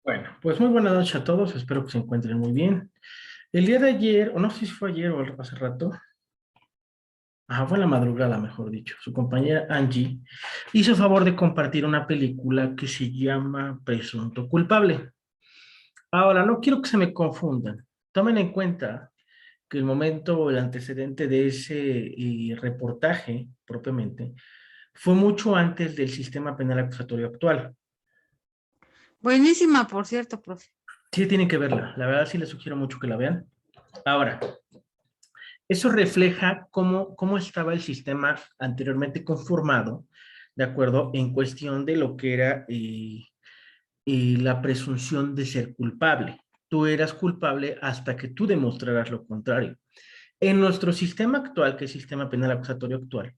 Bueno, pues muy buenas noches a todos, espero que se encuentren muy bien. El día de ayer, o no sé si fue ayer o hace rato, fue en la madrugada, mejor dicho, su compañera Angie hizo favor de compartir una película que se llama Presunto Culpable. Ahora, no quiero que se me confundan, tomen en cuenta que el momento o el antecedente de ese reportaje, propiamente, fue mucho antes del sistema penal acusatorio actual. Buenísima, por cierto, profe. Sí tienen que verla, la verdad sí les sugiero mucho que la vean. Ahora, eso refleja cómo estaba el sistema anteriormente conformado, ¿de acuerdo? En cuestión de lo que era la presunción de ser culpable. Tú eras culpable hasta que tú demostraras lo contrario. En nuestro sistema actual, que es el sistema penal acusatorio actual,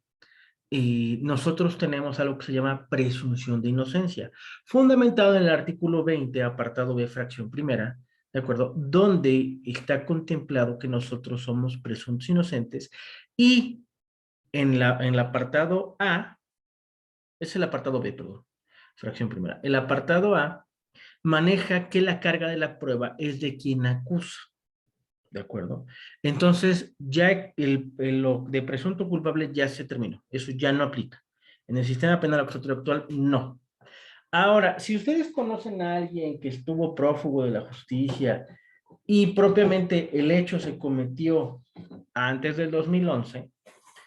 nosotros tenemos algo que se llama presunción de inocencia, fundamentado en el artículo 20, apartado B, fracción primera, ¿de acuerdo? Donde está contemplado que nosotros somos presuntos inocentes y en el apartado A, es el apartado B, perdón, fracción primera. El apartado A maneja que la carga de la prueba es de quien acusa. ¿De acuerdo? Entonces, ya lo de presunto culpable ya se terminó. Eso ya no aplica. En el sistema penal acusatorio actual, no. Ahora, si ustedes conocen a alguien que estuvo prófugo de la justicia y propiamente el hecho se cometió antes del 2011,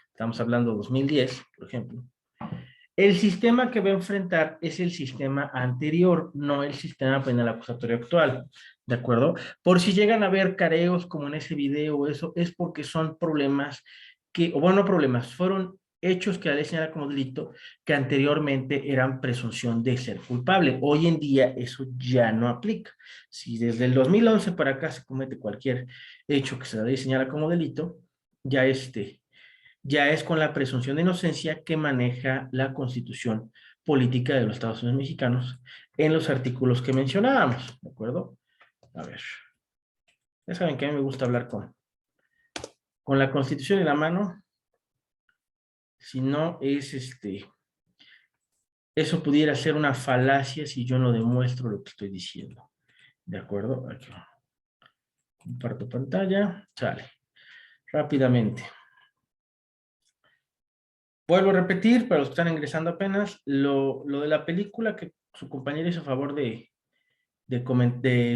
estamos hablando de 2010, por ejemplo, el sistema que va a enfrentar es el sistema anterior, no el sistema penal acusatorio actual, ¿de acuerdo? Por si llegan a ver careos como en ese video, eso es porque son problemas que, o bueno, no problemas, fueron hechos que la ley señala como delito que anteriormente eran presunción de ser culpable. Hoy en día eso ya no aplica. Si desde el 2011 para acá se comete cualquier hecho que se la ley señala como delito, ya ya es con la presunción de inocencia que maneja la Constitución Política de los Estados Unidos Mexicanos en los artículos que mencionábamos, ¿de acuerdo? A ver, ya saben que a mí me gusta hablar con la Constitución en la mano, si no es eso pudiera ser una falacia si yo no demuestro lo que estoy diciendo, ¿de acuerdo? Aquí comparto pantalla, sale, rápidamente. Vuelvo a repetir, para los que están ingresando apenas, lo de la película que su compañero hizo a favor de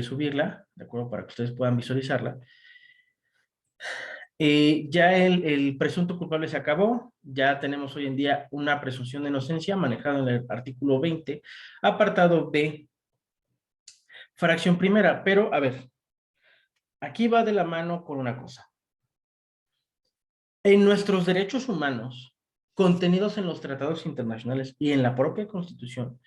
subirla, ¿de acuerdo? Para que ustedes puedan visualizarla. Ya el presunto culpable se acabó, ya tenemos hoy en día una presunción de inocencia manejada en el artículo 20, apartado B, fracción primera, pero a ver, aquí va de la mano con una cosa. En nuestros derechos humanos, contenidos en los tratados internacionales y en la propia Constitución,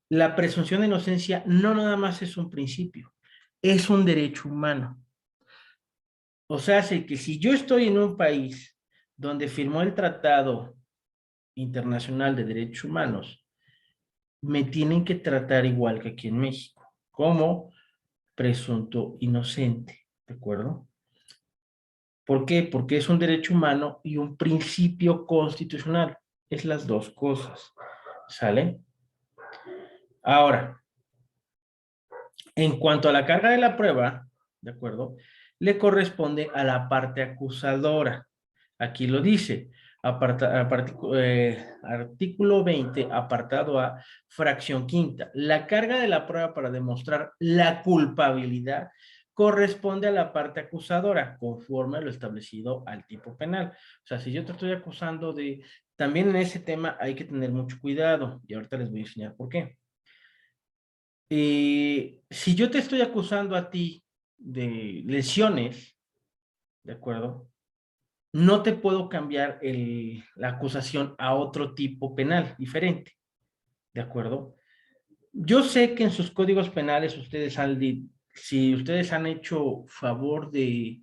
la presunción de inocencia no nada más es un principio, es un derecho humano. O sea, hace que si yo estoy en un país donde firmó el Tratado Internacional de Derechos Humanos, me tienen que tratar igual que aquí en México, como presunto inocente, ¿de acuerdo? ¿Por qué? Porque es un derecho humano y un principio constitucional. Es las dos cosas, ¿sale? Ahora, en cuanto a la carga de la prueba, ¿de acuerdo? Le corresponde a la parte acusadora. Aquí lo dice, artículo 20, apartado A, fracción quinta. La carga de la prueba para demostrar la culpabilidad corresponde a la parte acusadora, conforme a lo establecido al tipo penal. O sea, si yo te estoy acusando de... También en ese tema hay que tener mucho cuidado, y ahorita les voy a enseñar por qué. Si yo te estoy acusando a ti de lesiones, ¿de acuerdo? No te puedo cambiar la acusación a otro tipo penal diferente, ¿de acuerdo? Yo sé que en sus códigos penales si ustedes han hecho favor de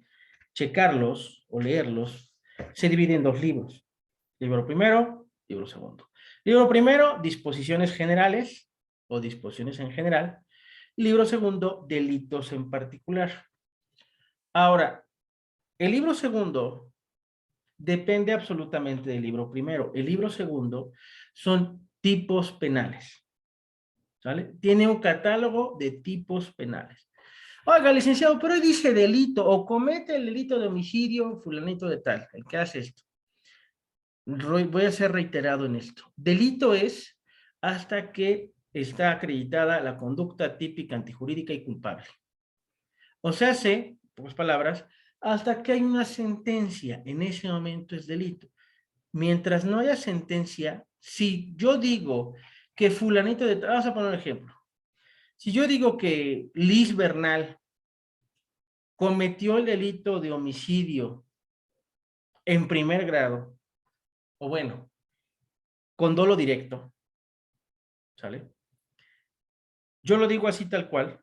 checarlos o leerlos, se divide en dos libros. Libro primero, libro segundo. Libro primero, disposiciones generales o disposiciones en general. Libro segundo, delitos en particular. Ahora, el libro segundo depende absolutamente del libro primero. El libro segundo son tipos penales. ¿sale? Tiene un catálogo de tipos penales. Oiga, licenciado, pero ahí dice delito, o comete el delito de homicidio, fulanito de tal, el que hace esto. Voy a ser reiterado en esto. Delito es hasta que está acreditada la conducta típica, antijurídica y culpable. O sea, en pocas palabras, hasta que hay una sentencia, en ese momento es delito. Mientras no haya sentencia, si yo digo que fulanito de tal, vamos a poner un ejemplo. Si yo digo que Liz Bernal cometió el delito de homicidio en primer grado, o bueno, con dolo directo, ¿sale? Yo lo digo así tal cual,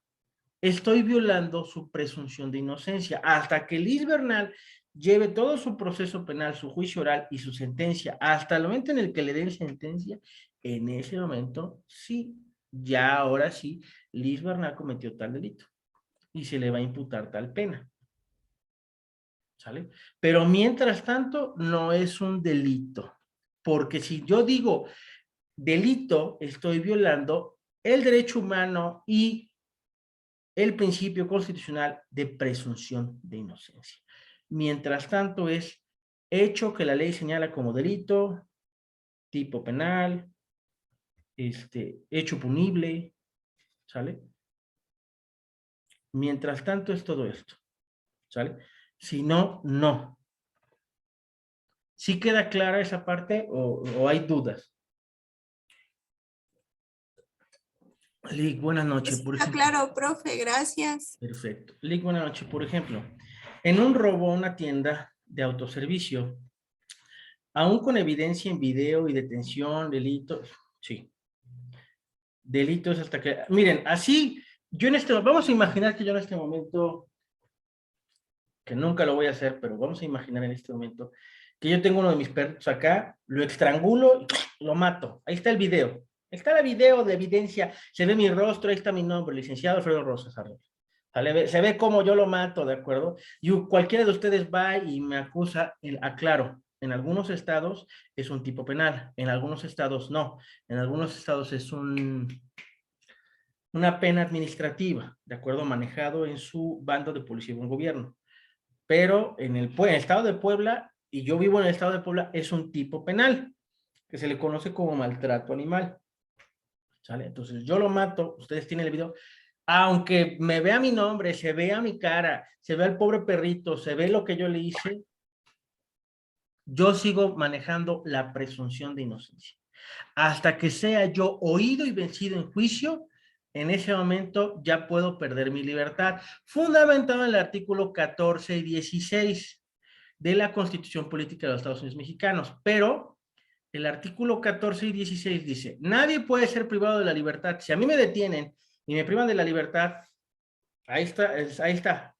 estoy violando su presunción de inocencia. Hasta que Liz Bernal lleve todo su proceso penal, su juicio oral y su sentencia, hasta el momento en el que le den sentencia, en ese momento, sí, ya ahora sí, Liz Bernal cometió tal delito y se le va a imputar tal pena. ¿Sale? Pero mientras tanto, no es un delito. Porque si yo digo delito, estoy violando el derecho humano y el principio constitucional de presunción de inocencia. Mientras tanto, es hecho que la ley señala como delito, tipo penal, hecho punible, ¿sale? Mientras tanto es todo esto, ¿sale? Si no, no. ¿Sí queda clara esa parte o hay dudas? Lick, buenas noches, por Está ejemplo. claro, profe, gracias. Perfecto. Lick, buenas noches, por ejemplo. En un robo a una tienda de autoservicio, aún con evidencia en video y detención, delitos, sí. Delitos hasta que... Miren, así, yo en este... Vamos a imaginar que yo en este momento, que nunca lo voy a hacer, pero vamos a imaginar en este momento, que yo tengo uno de mis perros acá, lo estrangulo y lo mato. Ahí está el video. Está el video de evidencia, se ve mi rostro, ahí está mi nombre, licenciado Alfredo Rosas Arroyo. Se ve cómo yo lo mato, ¿de acuerdo? Y cualquiera de ustedes va y me acusa, aclaro, en algunos estados es un tipo penal, en algunos estados no, en algunos estados es una pena administrativa, ¿de acuerdo? Manejado en su bando de policía y buen gobierno. Pero en el estado de Puebla, y yo vivo en el estado de Puebla, es un tipo penal, que se le conoce como maltrato animal. ¿Sale? Entonces yo lo mato, ustedes tienen el video, aunque me vea mi nombre, se vea mi cara, se vea el pobre perrito, se ve lo que yo le hice, yo sigo manejando la presunción de inocencia. Hasta que sea yo oído y vencido en juicio, en ese momento ya puedo perder mi libertad, fundamentado en el artículo 14 y 16 de la Constitución Política de los Estados Unidos Mexicanos. Pero el artículo 14 y 16 dice, nadie puede ser privado de la libertad. Si a mí me detienen y me privan de la libertad, ahí está,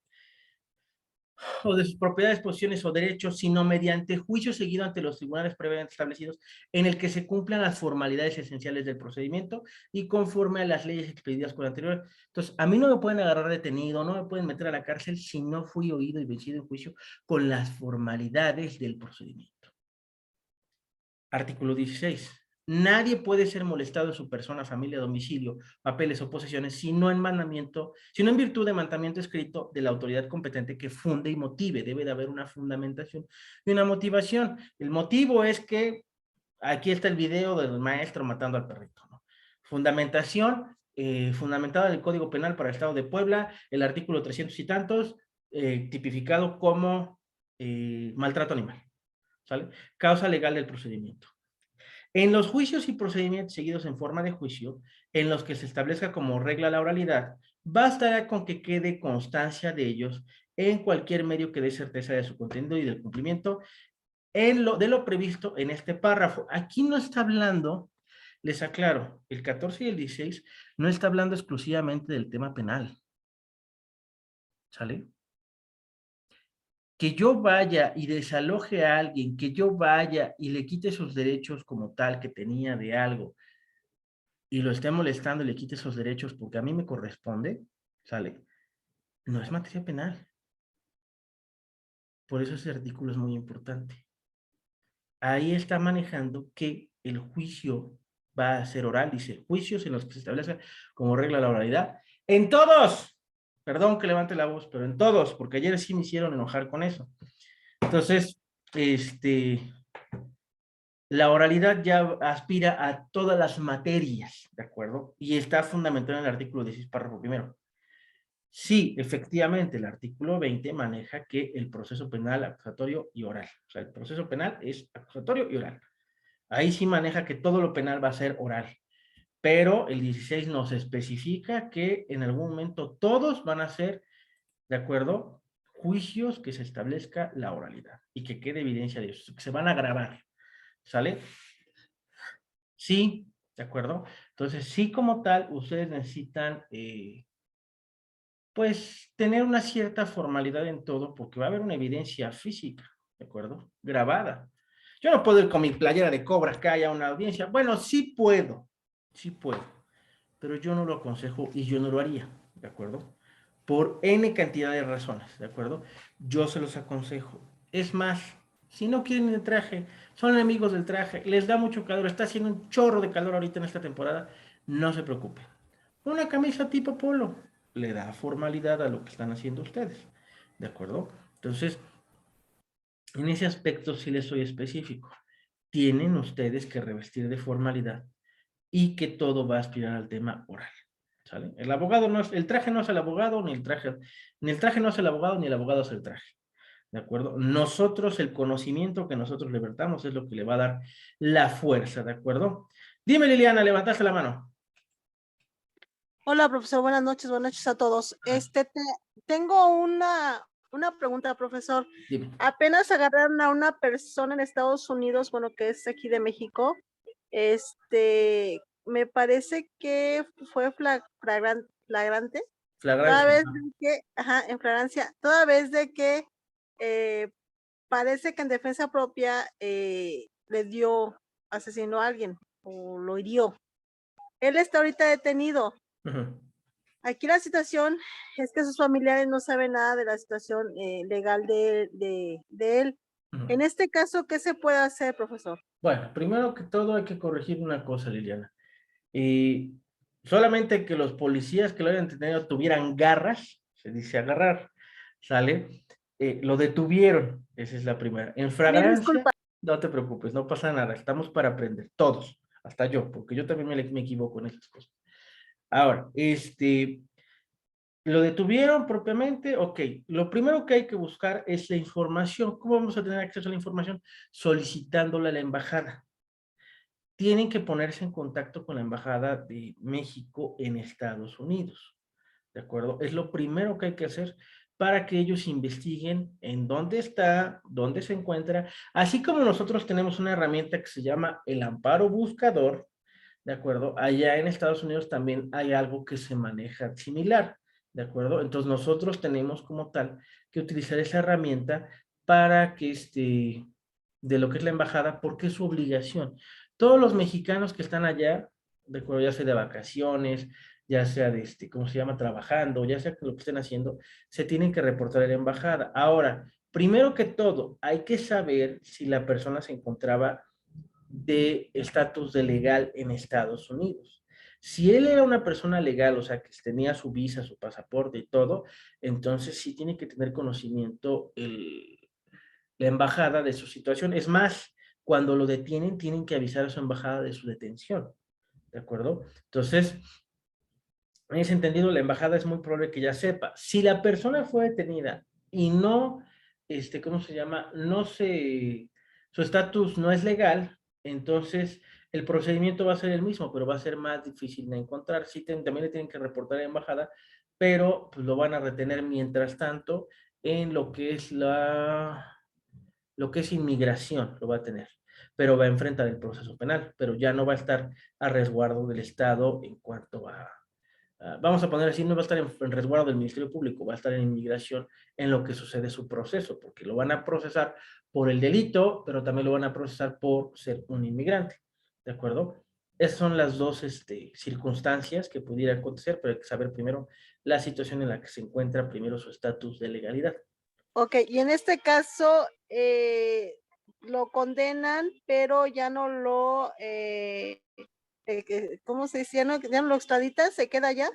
o de sus propiedades, posiciones o derechos, sino mediante juicio seguido ante los tribunales previamente establecidos en el que se cumplan las formalidades esenciales del procedimiento y conforme a las leyes expedidas con anterior. Entonces, a mí no me pueden agarrar detenido, no me pueden meter a la cárcel si no fui oído y vencido en juicio con las formalidades del procedimiento. Artículo 16. Nadie puede ser molestado en su persona, familia, domicilio, papeles o posesiones, sino en virtud de mandamiento escrito de la autoridad competente que funde y motive. Debe de haber una fundamentación y una motivación. El motivo es que aquí está el video del maestro matando al perrito, ¿no? Fundamentación, fundamentada en el Código Penal para el Estado de Puebla, el artículo 300 y tantos, tipificado como maltrato animal, ¿sale? Causa legal del procedimiento. En los juicios y procedimientos seguidos en forma de juicio, en los que se establezca como regla la oralidad, bastará con que quede constancia de ellos en cualquier medio que dé certeza de su contenido y del cumplimiento de lo previsto en este párrafo. Aquí no está hablando, les aclaro, el 14 y el 16 no está hablando exclusivamente del tema penal, ¿sale? Que yo vaya y desaloje a alguien, que yo vaya y le quite sus derechos como tal que tenía de algo, y lo esté molestando y le quite esos derechos porque a mí me corresponde, ¿sale? No es materia penal. Por eso ese artículo es muy importante. Ahí está manejando que el juicio va a ser oral, dice, juicios en los que se establezca como regla la oralidad. En todos, perdón que levante la voz, pero en todos, porque ayer sí me hicieron enojar con eso. Entonces, la oralidad ya aspira a todas las materias, ¿de acuerdo? Y está fundamentado en el artículo 16, párrafo primero. Sí, efectivamente, el artículo 20 maneja que el proceso penal, acusatorio y oral. O sea, el proceso penal es acusatorio y oral. Ahí sí maneja que todo lo penal va a ser oral. Pero el 16 nos especifica que en algún momento todos van a ser, ¿de acuerdo? Juicios que se establezca la oralidad y que quede evidencia de eso, que se van a grabar, ¿sale? Sí, ¿de acuerdo? Entonces, sí como tal, ustedes necesitan, pues, tener una cierta formalidad en todo, porque va a haber una evidencia física, ¿de acuerdo? Grabada. Yo no puedo ir con mi playera de Cobra Kai a una audiencia. Bueno, sí puedo, pero yo no lo aconsejo y yo no lo haría, ¿de acuerdo? Por N cantidad de razones, ¿de acuerdo? Yo se los aconsejo. Es más, si no quieren el traje, son enemigos del traje, les da mucho calor, está haciendo un chorro de calor ahorita en esta temporada, no se preocupen. Una camisa tipo polo le da formalidad a lo que están haciendo ustedes, ¿de acuerdo? Entonces, en ese aspecto sí les soy específico. Tienen ustedes que revestir de formalidad y que todo va a aspirar al tema oral. ¿Sale? El abogado no es, el traje no es el abogado, ni el traje no es el abogado, ni el abogado es el traje. ¿De acuerdo? Nosotros, el conocimiento que nosotros libertamos es lo que le va a dar la fuerza, ¿de acuerdo? Dime, Liliana, levantaste la mano. Hola, profesor, buenas noches a todos. Tengo una pregunta, profesor. Dime. Apenas agarraron a una persona en Estados Unidos, bueno, que es aquí de México. Me parece que fue flagrante, toda Flagrancia. vez de que, ajá, en flagrancia, toda vez de que eh, parece que en defensa propia asesinó a alguien o lo hirió. Él está ahorita detenido. Uh-huh. Aquí la situación es que sus familiares no saben nada de la situación legal de él. Uh-huh. En este caso, ¿qué se puede hacer, profesor? Bueno, primero que todo hay que corregir una cosa, Liliana. Y solamente que los policías que lo hayan detenido tuvieran garras, se dice agarrar, ¿sale? Lo detuvieron, esa es la primera. En Mil flagrancia, disculpas. no te preocupes, no pasa nada, estamos para aprender, todos, hasta yo, porque yo también me equivoco en estas cosas. Ahora, lo detuvieron propiamente, ok. Lo primero que hay que buscar es la información. ¿Cómo vamos a tener acceso a la información? Solicitándola a la embajada. Tienen que ponerse en contacto con la embajada de México en Estados Unidos. ¿De acuerdo? Es lo primero que hay que hacer para que ellos investiguen en dónde está, dónde se encuentra, así como nosotros tenemos una herramienta que se llama el amparo buscador, ¿de acuerdo? Allá en Estados Unidos también hay algo que se maneja similar, ¿de acuerdo? Entonces nosotros tenemos como tal que utilizar esa herramienta para que de lo que es la embajada, porque es su obligación. Todos los mexicanos que están allá, de acuerdo, ya sea de vacaciones, ya sea de ¿cómo se llama? Trabajando, ya sea que lo que estén haciendo, se tienen que reportar a la embajada. Ahora, primero que todo, hay que saber si la persona se encontraba de estatus de legal en Estados Unidos. Si él era una persona legal, o sea, que tenía su visa, su pasaporte y todo, entonces sí tiene que tener conocimiento la embajada de su situación. Es más, cuando lo detienen, tienen que avisar a su embajada de su detención, ¿de acuerdo? Entonces, en ese entendido, la embajada es muy probable que ya sepa. Si la persona fue detenida y no, ¿cómo se llama? Su estatus no es legal, entonces el procedimiento va a ser el mismo, pero va a ser más difícil de encontrar. Sí, también le tienen que reportar a la embajada, pero pues, lo van a retener mientras tanto en lo que es inmigración, lo va a tener, pero va a enfrentar el proceso penal, pero ya no va a estar a resguardo del Estado en cuanto a vamos a poner así, no va a estar en resguardo del Ministerio Público, va a estar en inmigración en lo que sucede su proceso, porque lo van a procesar por el delito, pero también lo van a procesar por ser un inmigrante, ¿de acuerdo? Esas son las dos circunstancias que pudiera acontecer, pero hay que saber primero la situación en la que se encuentra, primero su estatus de legalidad. Ok, y en este caso lo condenan, pero ya no ¿Cómo se decía? ¿Ya no lo extraditan? ¿Se queda allá?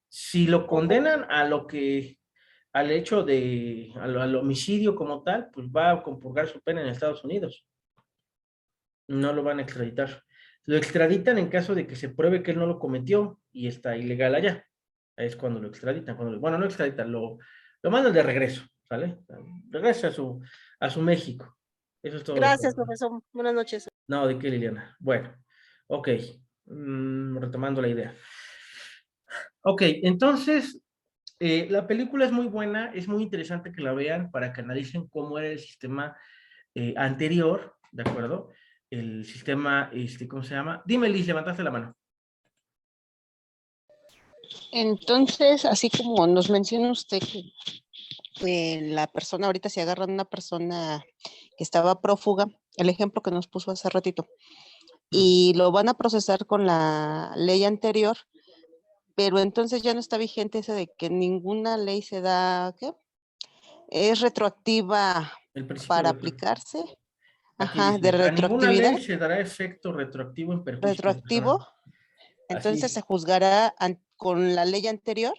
Si lo O- condenan a lo que, al hecho de, al homicidio como tal, pues va a compurgar su pena en Estados Unidos. No lo van a extraditar. Lo extraditan en caso de que se pruebe que él no lo cometió y está ilegal allá. Ahí es cuando lo extraditan. Bueno, no extraditan, lo mandan de regreso, ¿sale? Regresa a su México. Eso es todo lo que... Gracias, profesor. Buenas noches. No, ¿de qué, Liliana? Bueno, ok. Retomando la idea. Ok, entonces, la película es muy buena, es muy interesante que la vean para que analicen cómo era el sistema anterior, ¿de acuerdo? El sistema, ¿cómo se llama? Dime, Liz, levantaste la mano. Entonces, así como nos menciona usted que la persona, ahorita se agarran a una persona que estaba prófuga, el ejemplo que nos puso hace ratito, y lo van a procesar con la ley anterior, pero entonces ya no está vigente ese de que ninguna ley se da, ¿qué? Es retroactiva El principio para retro. aplicarse, Aquí ajá, de dice, a ninguna retroactividad, ley se dará efecto retroactivo en perjuicio de la persona. retroactivo, Así entonces es. se juzgará con la ley anterior.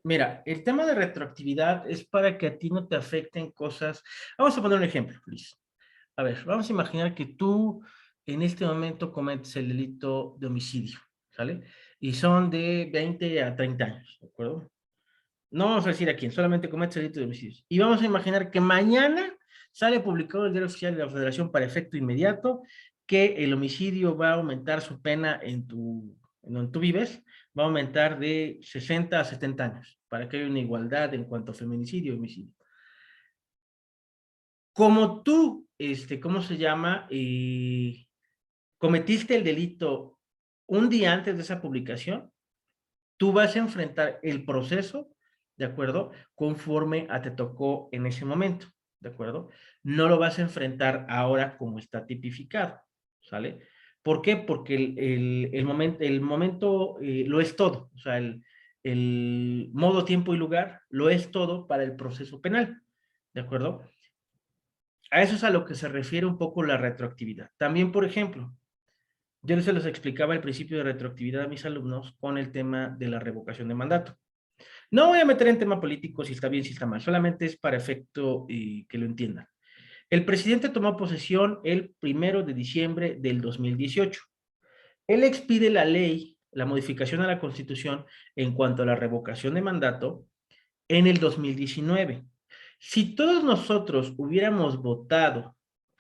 Mira, el tema de retroactividad es para que a ti no te afecten cosas. Vamos a poner un ejemplo, Liz. A ver, vamos a imaginar que tú en este momento cometes el delito de homicidio, ¿sale? Y son de 20 a 30 años, ¿de acuerdo? No vamos a decir a quién, solamente cometes el delito de homicidio. Y vamos a imaginar que mañana sale publicado en el Diario Oficial de la Federación para efecto inmediato que el homicidio va a aumentar su pena en donde tú vives, va a aumentar de 60 a 70 años, para que haya una igualdad en cuanto a feminicidio y homicidio. Como tú, ¿cómo se llama? Cometiste el delito un día antes de esa publicación, tú vas a enfrentar el proceso, ¿de acuerdo? Conforme a te tocó en ese momento, ¿de acuerdo? No lo vas a enfrentar ahora como está tipificado, ¿sale? ¿Por qué? Porque el momento lo es todo, o sea, el modo, tiempo y lugar lo es todo para el proceso penal, ¿de acuerdo? A eso es a lo que se refiere un poco la retroactividad. También, por ejemplo, yo se los explicaba el principio de retroactividad a mis alumnos con el tema de la revocación de mandato. No voy a meter en tema político si está bien, si está mal, solamente es para efecto que lo entiendan. El presidente tomó posesión el 1 de diciembre del 2018. Él expide la ley, la modificación a la Constitución en cuanto a la revocación de mandato en el 2019. Si todos nosotros hubiéramos votado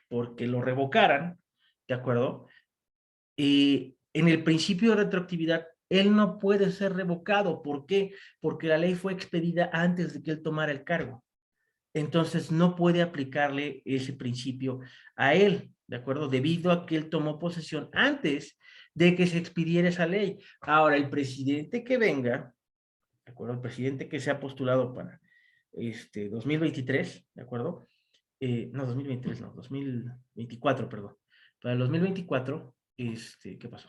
porque lo revocaran, ¿de acuerdo? En el principio de retroactividad, él no puede ser revocado. ¿Por qué? Porque la ley fue expedida antes de que él tomara el cargo. Entonces, no puede aplicarle ese principio a él, ¿de acuerdo? Debido a que él tomó posesión antes de que se expidiera esa ley. Ahora, el presidente que venga, ¿de acuerdo? El presidente que se ha postulado para 2023, ¿de acuerdo? No, 2023, no, 2024, perdón. Para el 2024, ¿qué pasó?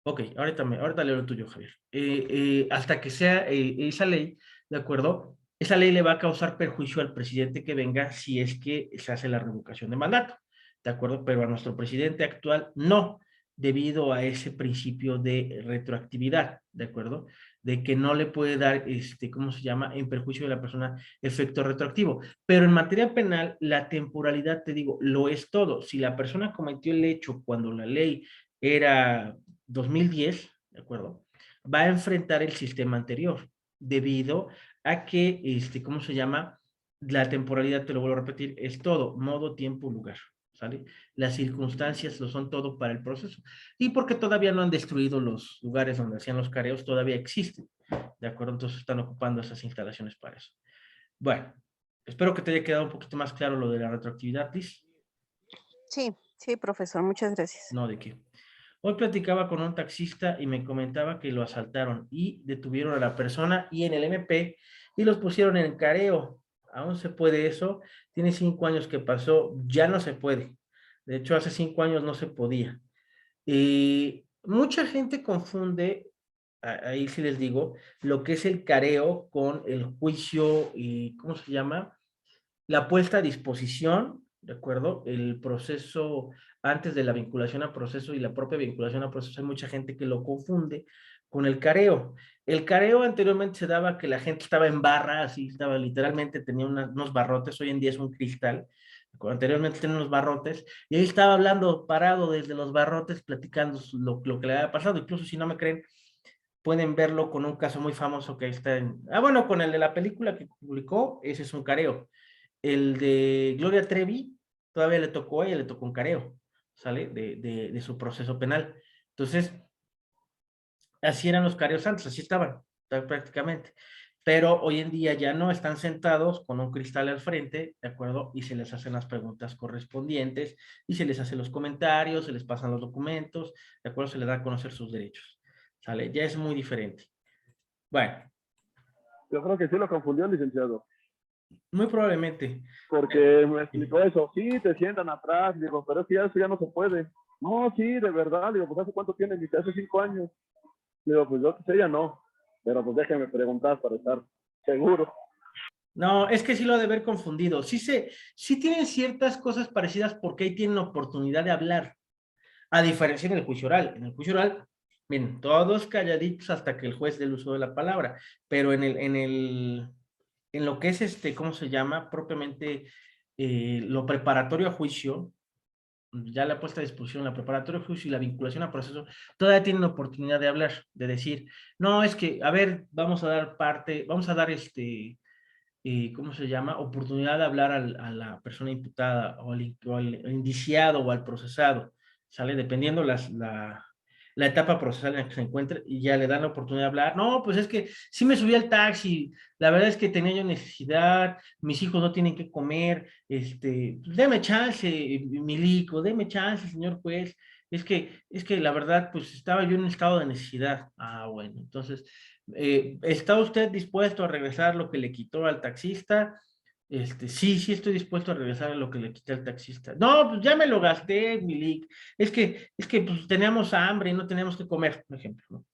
Ok, ahorita leo lo tuyo, Javier. Hasta que sea esa ley, ¿de acuerdo? Esa ley le va a causar perjuicio al presidente que venga si es que se hace la revocación de mandato, ¿de acuerdo? Pero a nuestro presidente actual no, debido a ese principio de retroactividad, ¿de acuerdo? De que no le puede dar, ¿cómo se llama? En perjuicio de la persona, efecto retroactivo. Pero en materia penal, la temporalidad, te digo, lo es todo. Si la persona cometió el hecho cuando la ley era 2010, ¿de acuerdo? Va a enfrentar el sistema anterior, debido a que, ¿cómo se llama? La temporalidad, te lo vuelvo a repetir, es todo, modo, tiempo, lugar, ¿sale? Las circunstancias lo son todo para el proceso. Y porque todavía no han destruido los lugares donde hacían los careos, todavía existen, ¿de acuerdo? Entonces están ocupando esas instalaciones para eso. Bueno, espero que te haya quedado un poquito más claro lo de la retroactividad, Liz. Sí, sí, profesor, muchas gracias. No, ¿de qué? Hoy platicaba con un taxista y me comentaba que lo asaltaron y detuvieron a la persona y en el MP y los pusieron en careo. ¿Aún se puede eso? Tiene 5 años que pasó, ya no se puede. De hecho, hace 5 años no se podía. Y mucha gente confunde, ahí sí les digo, lo que es el careo con el juicio y, ¿cómo se llama? La puesta a disposición ¿de acuerdo? El proceso antes de la vinculación a proceso y la propia vinculación a proceso, hay mucha gente que lo confunde con el careo. El careo anteriormente se daba que la gente estaba en barra, así estaba literalmente, tenía unos barrotes, hoy en día es un cristal, anteriormente tenía unos barrotes, y ahí estaba hablando parado desde los barrotes, platicando lo que le había pasado. Incluso si no me creen, pueden verlo con un caso muy famoso que está en... Ah, bueno, con el de la película que publicó, ese es un careo. El de Gloria Trevi, todavía le tocó a ella, le tocó un careo, ¿sale? De su proceso penal. Entonces, así eran los careos antes, así estaban, prácticamente. Pero hoy en día ya no están sentados con un cristal al frente, ¿de acuerdo? Y se les hacen las preguntas correspondientes y se les hacen los comentarios, se les pasan los documentos, ¿de acuerdo? Se les da a conocer sus derechos, ¿sale? Ya es muy diferente. Bueno, Yo creo que sí lo confundió el licenciado, muy probablemente. porque me explicó eso, sí, te sientan atrás, digo, pero es que ya eso ya no se puede. No, sí, de verdad, digo, pues ¿hace cuánto tiene? Dice, hace 5 años. Digo, pues yo que sé, ya no, pero pues déjeme preguntar para estar seguro. No, es que sí lo ha de haber confundido. Sí tienen ciertas cosas parecidas porque ahí tienen oportunidad de hablar, a diferencia en el juicio oral. En el juicio oral, miren, todos calladitos hasta que el juez dé el uso de la palabra, pero en lo que es ¿cómo se llama? Propiamente lo preparatorio a juicio, ya la puesta a disposición, la preparatoria a juicio y la vinculación a proceso, todavía tienen oportunidad de hablar, de decir, no, es que, a ver, vamos a dar parte, vamos a dar ¿cómo se llama? Oportunidad de hablar a la persona imputada o al indiciado o al procesado, ¿sale? Dependiendo la etapa procesal en la que se encuentre y ya le dan la oportunidad de hablar. No, pues es que sí me subí al taxi, la verdad es que tenía yo necesidad, mis hijos no tienen que comer, deme chance, Milico, deme chance, señor juez. Es que la verdad, pues estaba yo en un estado de necesidad. Ah, bueno, entonces ¿está usted dispuesto a regresar lo que le quitó al taxista? Sí estoy dispuesto a regresar lo que le quité al taxista. No, pues ya me lo gasté, Milik. Es que pues teníamos hambre y no teníamos que comer, por ejemplo, ¿no?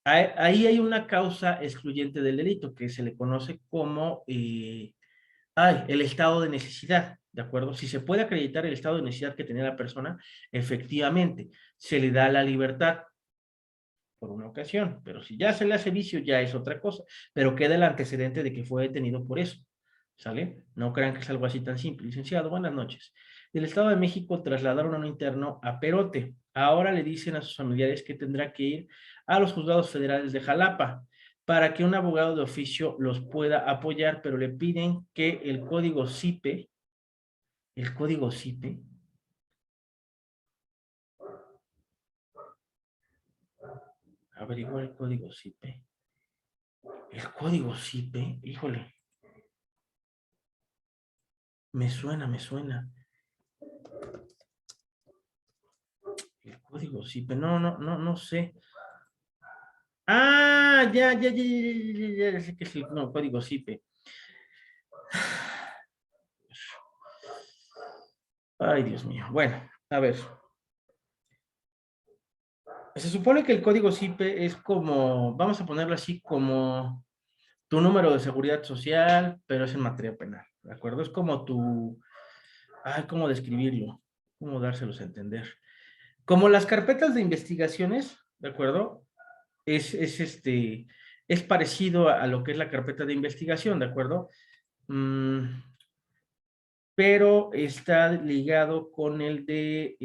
Ahí hay una causa excluyente del delito que se le conoce como el estado de necesidad, ¿de acuerdo? Si se puede acreditar el estado de necesidad que tenía la persona, efectivamente, se le da la libertad por una ocasión, pero si ya se le hace vicio ya es otra cosa, pero queda el antecedente de que fue detenido por eso, ¿sale? No crean que es algo así tan simple. Licenciado, buenas noches. Del Estado de México trasladaron a un interno a Perote. Ahora le dicen a sus familiares que tendrá que ir a los juzgados federales de Jalapa para que un abogado de oficio los pueda apoyar, pero le piden que el código CIPE, averiguar el código CIPE. El código CIPE, híjole, me suena. El código CIPE, no sé. Ah, ya sé que es el código CIPE. Ay, Dios mío. Bueno, a ver. Se supone que el código CIPE es como, vamos a ponerlo así, como tu número de seguridad social, pero es en materia penal, ¿de acuerdo? Es como ¿cómo describirlo? ¿Cómo dárselos a entender? Como las carpetas de investigaciones, ¿de acuerdo? Es parecido a lo que es la carpeta de investigación, ¿de acuerdo? Pero está ligado con el de...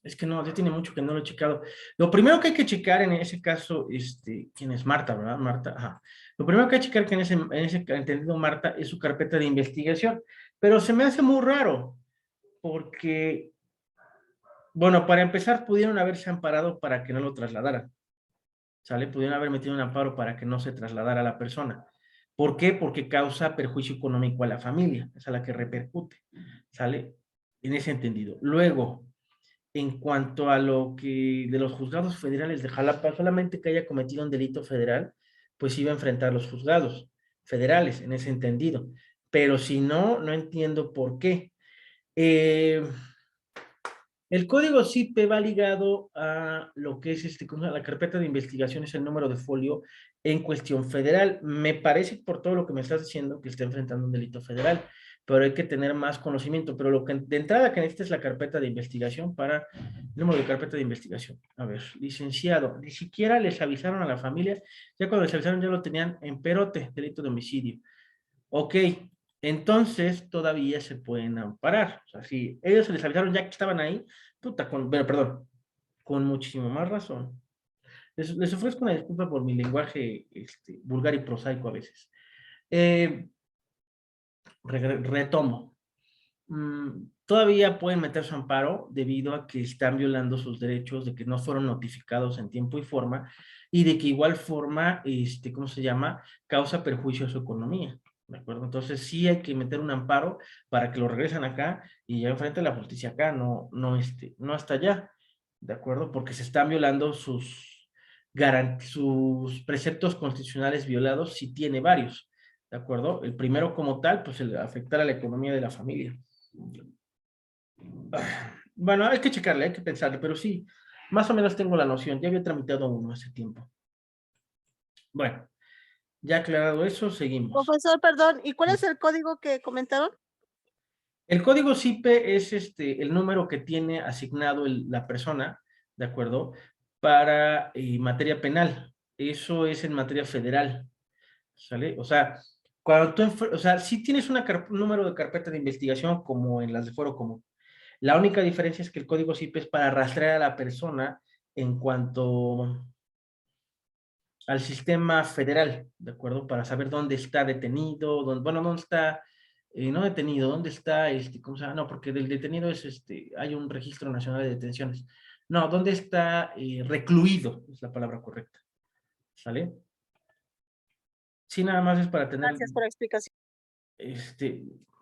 es que no, ya tiene mucho que no lo he checado. Lo primero que hay que checar en ese caso, ¿quién es? Marta, ¿verdad? Marta, ajá. Lo primero que hay que checar que en ese entendido Marta es su carpeta de investigación, pero se me hace muy raro, porque, bueno, para empezar, pudieron haberse amparado para que no lo trasladaran, ¿sale? Pudieron haber metido un amparo para que no se trasladara a la persona. ¿Por qué? Porque causa perjuicio económico a la familia, es a la que repercute, ¿sale? En ese entendido. Luego, en cuanto a lo que de los juzgados federales de Jalapa, solamente que haya cometido un delito federal, pues iba a enfrentar los juzgados federales en ese entendido. Pero si no, no entiendo por qué. El código CIPE va ligado a lo que es la carpeta de investigación, es el número de folio en cuestión federal. Me parece por todo lo que me estás diciendo que está enfrentando un delito federal, pero hay que tener más conocimiento. Pero lo que de entrada que necesitas es la carpeta de investigación para el número de carpeta de investigación. A ver, licenciado, ni siquiera les avisaron a la familia, ya cuando les avisaron ya lo tenían en perote, delito de homicidio. Ok, entonces todavía se pueden amparar. O sea, si ellos se les avisaron ya que estaban ahí, puta, bueno, perdón, con muchísimo más razón. Les ofrezco una disculpa por mi lenguaje vulgar y prosaico a veces. Retomo. Todavía pueden meter su amparo debido a que están violando sus derechos, de que no fueron notificados en tiempo y forma, y de que igual forma, ¿cómo se llama? Causa perjuicio a su economía. ¿De acuerdo? Entonces sí hay que meter un amparo para que lo regresen acá y ya enfrente la justicia acá, no hasta allá. ¿De acuerdo? Porque se están violando sus preceptos constitucionales violados, si tiene varios. ¿De acuerdo? El primero como tal, pues el afectar a la economía de la familia. Bueno, hay que checarle, hay que pensarle, pero sí, más o menos tengo la noción. Ya había tramitado uno hace tiempo. Bueno, ya aclarado eso, seguimos. Profesor, perdón, ¿y cuál es el código que comentaron? El código CIPE es el número que tiene asignado la persona, ¿de acuerdo? Para materia penal. Eso es en materia federal, ¿sale? O sea, cuando o sea, sí tienes un número de carpeta de investigación como en las de foro común. La única diferencia es que el código CIPE es para rastrear a la persona en cuanto al sistema federal, ¿de acuerdo? Para saber dónde está detenido, dónde está, no detenido, dónde está, ¿cómo se llama? No, porque del detenido es, hay un registro nacional de detenciones. No, ¿dónde está recluido? Es la palabra correcta. ¿Sale? Sí, nada más es para tener... Gracias por la explicación.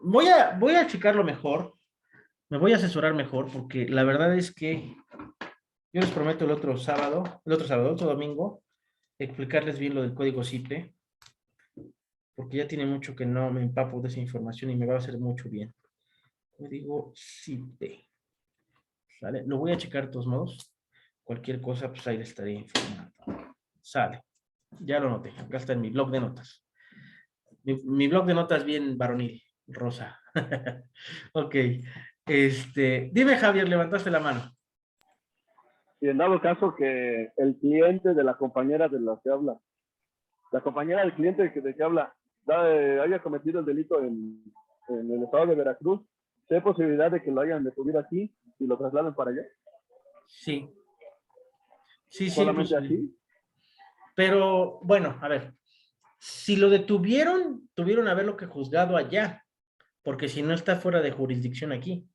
Voy a checarlo mejor, me voy a asesorar mejor, porque la verdad es que yo les prometo el otro domingo, explicarles bien lo del código CIPE, porque ya tiene mucho que no me empapo de esa información y me va a hacer mucho bien. Código CIPE. ¿Sale? Lo voy a checar de todos modos. Cualquier cosa, pues ahí le estaré informando. Sale. Ya lo noté. Acá está en mi blog de notas. Mi blog de notas bien varonil, rosa. Ok. Dime, Javier, levantaste la mano. Y en dado caso que el cliente de la compañera de la que habla, la compañera del cliente de que habla, haya cometido el delito en el estado de Veracruz, ¿hay posibilidad de que lo hayan detenido aquí y lo trasladen para allá? Sí. Sí, sí. ¿Solamente así? Pero, bueno, a ver. Si lo detuvieron, tuvieron haberlo que juzgado allá, porque si no está fuera de jurisdicción aquí.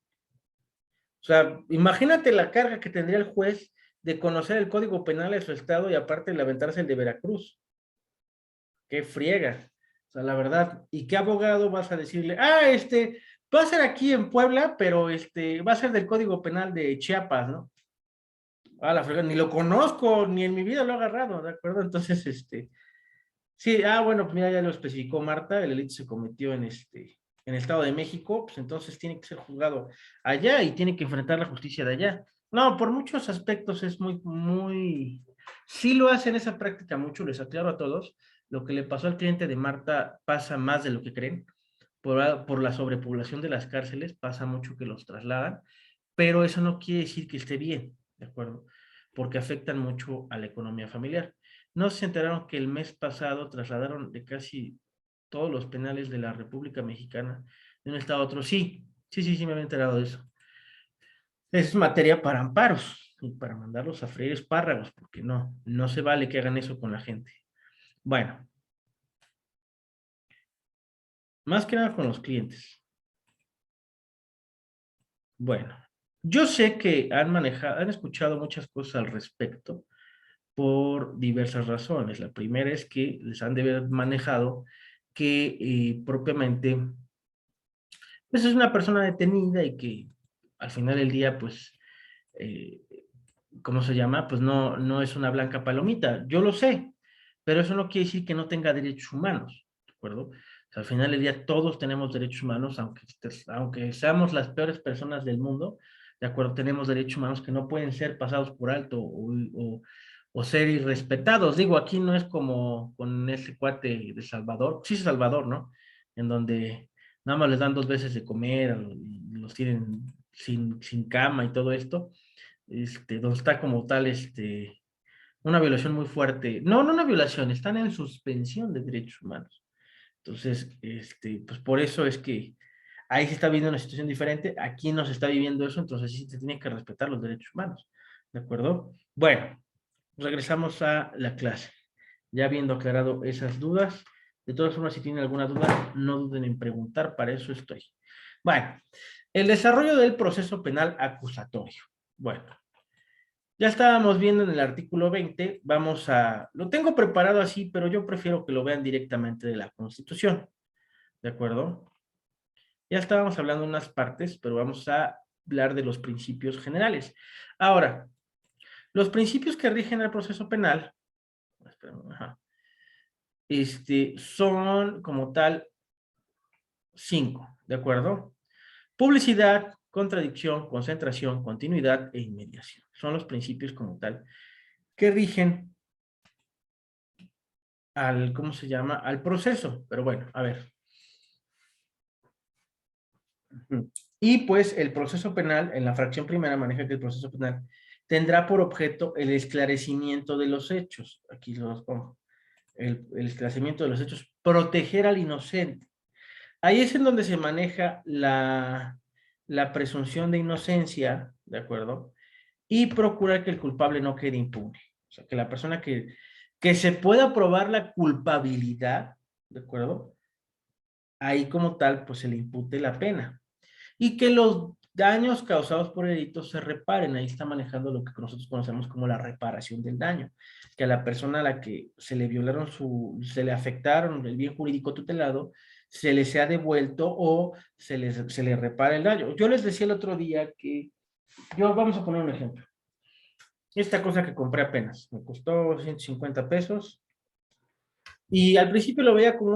O sea, imagínate la carga que tendría el juez de conocer el código penal de su estado y aparte de aventarse el de Veracruz. Qué friega. O sea, la verdad. ¿Y qué abogado vas a decirle? Va a ser aquí en Puebla, pero va a ser del código penal de Chiapas, ¿no? Ah, la friega, ni lo conozco, ni en mi vida lo he agarrado, ¿de acuerdo? Entonces, sí, bueno, pues mira, ya lo especificó Marta, el delito se cometió en el Estado de México, pues entonces tiene que ser juzgado allá y tiene que enfrentar la justicia de allá. No, por muchos aspectos es sí lo hacen esa práctica mucho, les aclaro a todos, lo que le pasó al cliente de Marta pasa más de lo que creen, por la sobrepoblación de las cárceles, pasa mucho que los trasladan, pero eso no quiere decir que esté bien, ¿de acuerdo? Porque afectan mucho a la economía familiar. ¿No se enteraron que el mes pasado trasladaron de casi todos los penales de la República Mexicana de un estado a otro? Sí, me había enterado de eso. Es materia para amparos y para mandarlos a freír espárragos, porque no se vale que hagan eso con la gente. Bueno, más que nada con los clientes. Bueno, yo sé que han escuchado muchas cosas al respecto por diversas razones. La primera es que les han de haber manejado que propiamente pues es una persona detenida y que al final del día, pues, eh, ¿cómo se llama? Pues no es una blanca palomita. Yo lo sé, pero eso no quiere decir que no tenga derechos humanos, ¿de acuerdo? O sea, al final del día todos tenemos derechos humanos, aunque seamos las peores personas del mundo, ¿de acuerdo? Tenemos derechos humanos que no pueden ser pasados por alto o ser irrespetados. Digo, aquí no es como con ese cuate de Salvador, sí es Salvador, ¿no? En donde nada más les dan 2 veces de comer, y los tienen sin cama y todo esto, donde está como tal, una violación muy fuerte. No, no una violación, están en suspensión de derechos humanos. Entonces, pues por eso es que ahí se está viendo una situación diferente, aquí no se está viviendo eso, entonces sí se tiene que respetar los derechos humanos, ¿de acuerdo? Bueno, regresamos a la clase. Ya habiendo aclarado esas dudas, de todas formas, si tienen alguna duda, no duden en preguntar, para eso estoy. Bueno, el desarrollo del proceso penal acusatorio. Bueno, ya estábamos viendo en el artículo 20, lo tengo preparado así, pero yo prefiero que lo vean directamente de la Constitución, ¿de acuerdo? Ya estábamos hablando de unas partes, pero vamos a hablar de los principios generales. Ahora, los principios que rigen el proceso penal, son como tal 5, ¿de acuerdo? Publicidad, contradicción, concentración, continuidad e inmediación. Son los principios como tal que rigen ¿cómo se llama? Al proceso. Pero bueno, a ver. Y pues el proceso penal, en la fracción primera maneja que el proceso penal tendrá por objeto el esclarecimiento de los hechos. Aquí los pongo. El esclarecimiento de los hechos, proteger al inocente. Ahí es en donde se maneja la presunción de inocencia, ¿de acuerdo? Y procurar que el culpable no quede impune. O sea, que la persona que se pueda probar la culpabilidad, ¿de acuerdo? Ahí como tal, pues se le impute la pena. Y que los daños causados por el delito se reparen. Ahí está manejando lo que nosotros conocemos como la reparación del daño. Que a la persona a la que se le violaron se le afectaron el bien jurídico tutelado, se le sea devuelto o se le repara el daño. Yo les decía el otro día que, vamos a poner un ejemplo. Esta cosa que compré apenas, me costó 150 pesos. Y al principio lo veía como